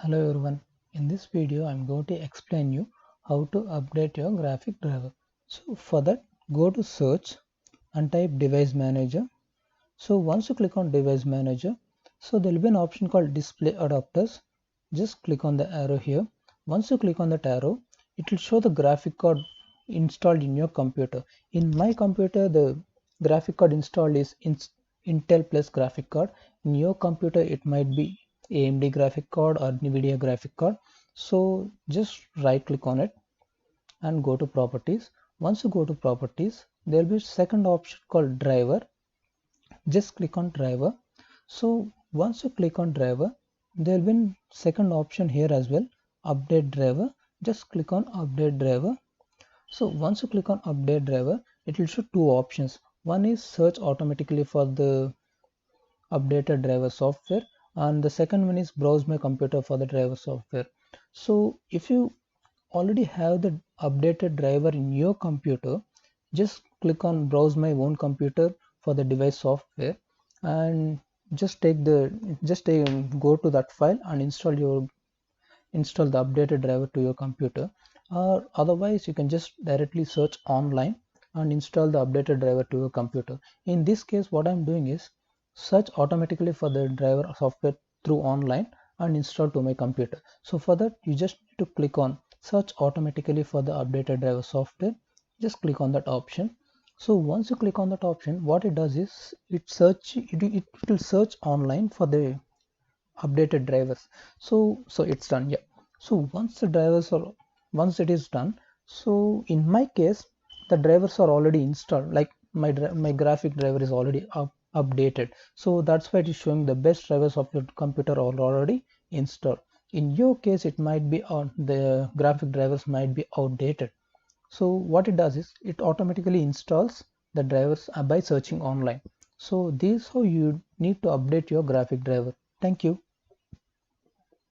Hello everyone. In this video I'm going to explain you how to update your graphic driver. So for that, go to search and type device manager. So once you click on device manager, so there will be an option called display adapters. Just click on the arrow here. Once you click on that arrow, it will show the graphic card installed in your computer. In my computer, the graphic card installed is Intel plus graphic card. In your computer, it might be AMD graphic card or NVIDIA graphic card. So just right click on it and go to properties. Once you go to properties, there will be second option called driver. Just click on driver. So once you click on driver, there will be second option here as well, update driver. Just click on update driver. So once you click on update driver, it will show two options. One is search automatically for the updated driver software, and the second one is browse my computer for the driver software. So if you already have the updated driver in your computer, just click on browse my own computer for the device software and go to that file and install the updated driver to your computer, or otherwise you can just directly search online and install the updated driver to your computer. In this case, what I'm doing is search automatically for the driver software through online and install to my computer. So for that, you just need to click on search automatically for the updated driver software. Just click on that option. So once you click on that option, what it does is it will search online for the updated drivers. So it's done. Yeah. So once it is done, so in my case the drivers are already installed, like my graphic driver is already updated, so that's why it is showing the best drivers of your computer are already installed. In your case, it might be on the graphic drivers might be outdated. So what it does is it automatically installs the drivers by searching online. So this is how you need to update your graphic driver. Thank you.